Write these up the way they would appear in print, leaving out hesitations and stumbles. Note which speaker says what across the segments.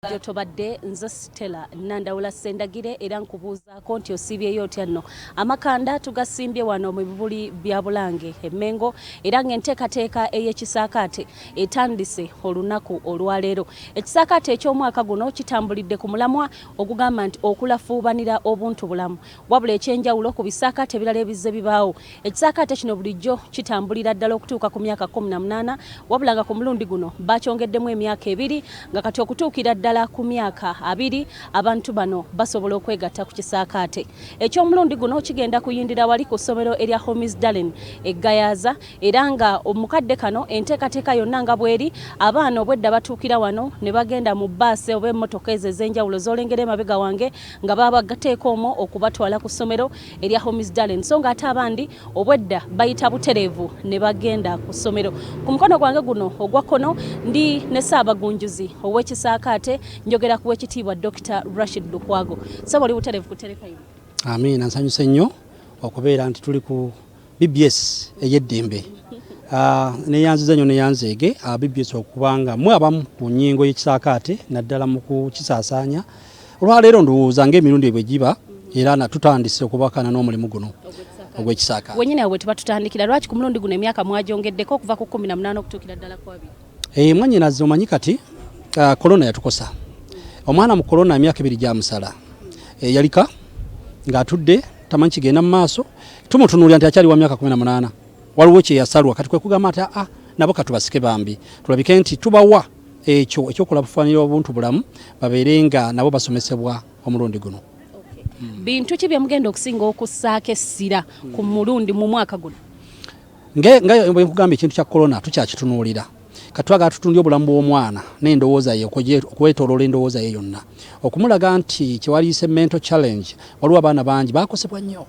Speaker 1: Tobadde nze Stella Nandawula Sendagire era nkubuuzaako nti osiibyeyo otya nno. Amakanda tugasimbye wano mu bibuli bya Bulange Emmengo era ng'enteekateeka ey'Ekisaakaate etandise olunaku olwaleero. Ekisaakaate eky'omwaka guno kitambulidde ku mulamwa ogugamba nti okulafuubanira obuntu bulamu. Wabula ekyenjawulo ku bisaakaate ebirala ebizze bibaawo. Ekisaakaate kino bulijjo kitambulira ddala okutuuka ku myaka 18 wabula nga ku mulundi guno bakyongeddemu emyaka 2 nga kati okutuukira ddala ku myaka 2 abantu bano basobola okwegatta ku kisaakaate. Eky'omulundi guno kigenda kuyindira wali ku ssomero erya Hormisdallen e Gayaza era nga omukadde kano enteekateeka yonna nga bweri abaana obwedda batuukira wano ne bagenda mu bbaasi oba emmotoka ezo ez'enjawulo z'olengera emabega wange nga baba bagateeka omwo okubatwala ku ssomero erya Hormisdallen so nga ate abandi obwedda bayita butereevu ne bagenda ku ssomero. Ku mukono gwange guno ogwa kkono ndi ne Ssaabagunjuzi ow'Ekisaakaate njogera ku wekitiibwa Dr. Rashid Lukwago. Saba oli butereevu ku terefayini?
Speaker 2: Amiina, nsanyuse nnyo okubeera nti tuli ku BBS ey'eddembe. Neyanziza nnyo neyanzeege BBS okubanga mwe abamu ku nnyingo y'Ekisaakaate naddala mu kukisaasaanya. Olwaleero ndowooza ng'emirundi bwe giba era na tutandise okubakana n'omulimu guno ogw'Ekisaakaate.
Speaker 1: Wennyini awo bwe tuba tutandikira lwaki ku mulundi guno emyaka mwagyongeddeko okuva ku 18 okutuukira ddala ku 2?
Speaker 2: Mwannyinaze omanyi kati korona yatukosa. Omwana mu korona emyaka 2 gyamusala. Yalika ng'atudde tamanyi kigenda mu maaso. Tumutunuulira nti akyali wa myaka 18. Waliwo kye yasalwa kati kwe kugamba ati nabo katubasike bambi. Tulabike nti tubawa ekyo ekyokulabufanira obuntu bulamu babeerenga nabo basomesebwa omulundi guno.
Speaker 1: Bintu ki bye mugenda okusinga okussaako essira ku mulundi mu mwaka guno?
Speaker 2: Nga bwe nkugamba ekintu kya korona tukyakitunuulira. Katwaga tutundye obulamu bw'omwana n'endowooza ye okwetooloola endowooza ye yonna okumulaga nti kyewaliise mental challenge waliwo abaana bangi bakosebwa nnyo.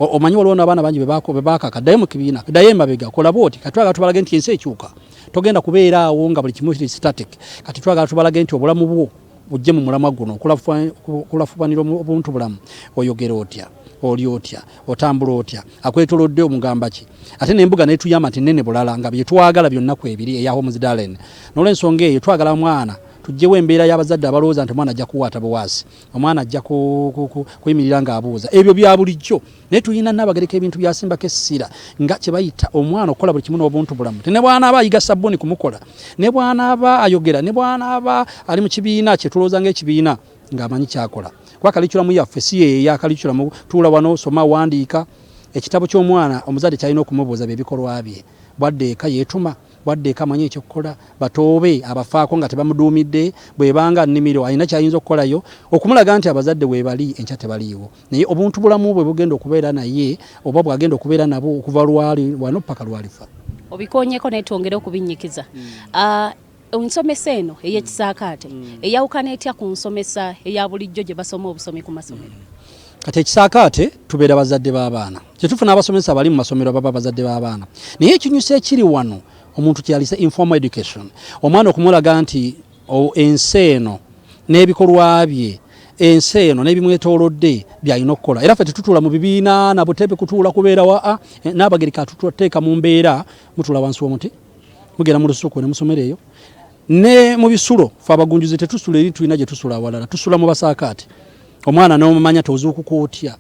Speaker 2: Omanyi waliwo n'abaana bangi be baakaka ddayo mu kibiina ddayo emabega kola bw'oti katwaga tubalage nti ensi ekyuka togenda kubeera awo nga buli kimu kiri static kati twaga tubalage nti obulamu bwo bujje mu mulamwa guno okulafubanira obuntu bulamu oyogera otya oli otya otambula otya akwetolodde omugamba ki ate n'embuga netuyamba nti nene bulala nga bye twagala byonna ku ebiri eya Hormisdallen n'olwensonga eyo twagala mwana tujjewo embeera y'abazadde abalowooza nti omwana ajja kuwaata buwaasi omwana ajja kuyimirira ng'abuuza ebyo bya bulijjo naye tulina n'abagereka ebintu byasimbako essira nga kye bayita omwana okukola buli kimu n'obuntu bulamu ne bwana aba ayiga sabbuuni kumukola ne bwana aba ayogera ne bwana aba ali mu kibiina kye tulowooza ng'ekibiina ng'amanyi kyakola kwa kalikulamu yaffe si ye ya kalikulamu tuula wano soma wandiika ekitabo ky'omwana omuzadde kyalina okumubuuza bye bikolwa bye bwadde eka yeetuma bwadde eka amanyi ekyokukola batoobe abafaako nga tebamuduumidde bwebanga nnimiro alina kyayinza okukolayo okumulaga nti abazadde weebali enkya tebaliiwo naye obuntu bulamu bwe bugenda okubeera naye oba bwagenda okubeera nabo okuva lwali wano paka lwalifa
Speaker 1: obikoonyeko naye twongere okubinnyikiza. Ensomesa eno ey'Ekisaakaate eyawukana etya ku nsomesa eya bulijjo gye basoma obusomi ku masomero?
Speaker 2: Kati Ekisaakaate tubeera bazadde b'abaana kyetufuna abasomesa bali mu masomero baba bazadde b'abaana naye ekinyusa ekiri wano omuntu kyalise informal education omwana okumulaga nti ensi eno n'ebikolwa bye ensi eno n'ebimwetoolodde byalina okukola era ffe tetutuula mu bibiina na butebe kutuula kubeera wa n'abagereka tuteeka mu mbeera mutuula wansi w'omuti mugenda mu lusuku ne musomero eyo ne mu bisulo ffe abagunjuzi tetusula eri tulina gye tusula awalala tusula mu basaakaate omwana n'omumanya tozuukuka otya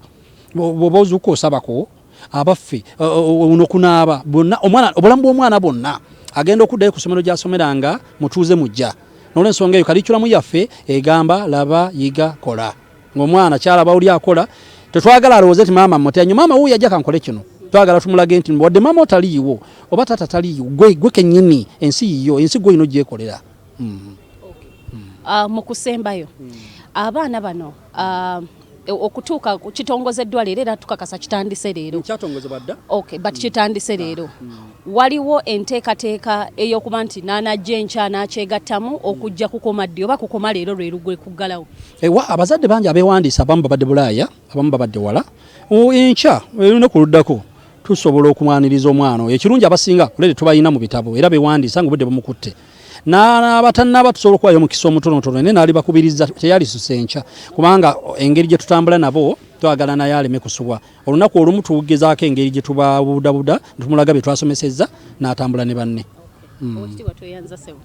Speaker 2: bw'oba ozuukuka osabako abaffe onokunaaba bonna omwana obulamu bw'omwana bwonna agenda okuddayo ku ssomero gy'asomeranga mutuuze mujja n'olwensonga eyo kalikulamu yaffe egamba laba yiga kola ng'omwana kyalaba oli akola tetwagala alowooze ti maama mutyanyo maama wuuyo ajja kankole kino twagala tumulage nti wadde maama otaliiwo oba taata taliiwo gwe kennyini ensi yiyo ensi gwe olina ogyekolera.
Speaker 1: Mu kusembayo abaana bano okutuuka kitongozeddwa leero era tukakasa kitandise leero
Speaker 2: kyatongozebwa dda
Speaker 1: but kitandise leero waliwo enteekateeka ey'okuba nti naanajja enkya n'akyegattamu okujja kukoma ddi oba kukoma leero lwe lugwe kuggalawo?
Speaker 2: Abazadde bangi abeewandiisa abamu babadde Bulaaya abamu babadde wala enkya olunaku luddako tusobola okumwaniriza omwana oyo ekirungi abasinga leero tubayina mu bitabo era beewandiisa nga obudde bumukutte n'abatannaba tusobola okuwayo omukisa omutonotono naye n'ali bakubiriza teyalisusa enkya kubanga engeri gye tutambula nabo twagala naye aleme kusubwa olunaku olumu tugezaako engeri gye tubabudabuda tumulaga bye twasomesezza n'atambula ne banne.
Speaker 1: Owekitiibwa tweyanza ssebo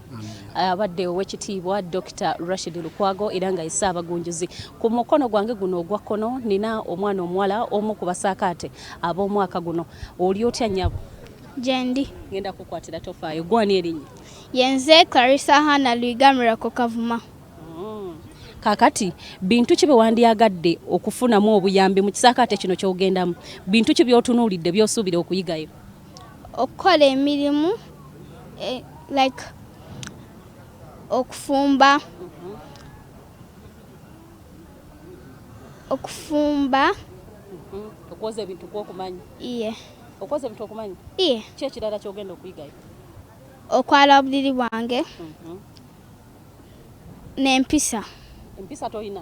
Speaker 1: abadde owekitiibwa Dr. Rashid Lukwago era nga ye Ssaabagunjuzi. Ku mukono gwange guno ogwa kkono nina omwana omuwala omu ku basaakaate ab'omwaka guno. Oli otya nnyabo?
Speaker 3: Jendi.
Speaker 1: Ngenda kukwatira tofaayo. Gwani erinnya?
Speaker 3: Yenze Clarissa Hana Luigamira ko Kavuma.
Speaker 1: Kakati bintu ki bye wandyagadde okufunamu obuyambi mu kisaakaate kino ky'ogendamu? Bintu ki by'otunuulidde by'osuubira okuyigayo?
Speaker 3: Okukola emirimu like okufumba
Speaker 1: okwoza ebintu kw'okumanyi?
Speaker 3: Iye.
Speaker 1: Okwoza ebintu okumanyi?
Speaker 3: Iye.
Speaker 1: Ki ekirala ky'ogenda okuyigayo?
Speaker 3: Okwala obuliri bwange n'empisa.
Speaker 1: Empisa toyina?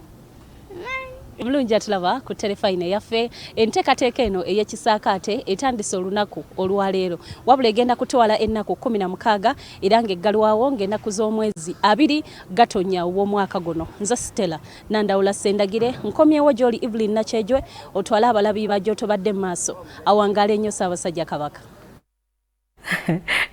Speaker 1: Mulungi atulaba ku telefayina yaffe. Enteekateeka eno ey'ekisaakaate etandise olunaku olwaleero wabula egenda kutwala ennaku 16 era ng'eggalwawo ng'ennaku z'omwezi 2 Gatonnya ow'omwaka guno. Nze Stella Nandawula Sendagire nkomyewo gy'oli Evelyn Nakyejwe otwale abalabi bajjo tobadde mu maaso awangaala ennyo Ssaabasajja Kabaka.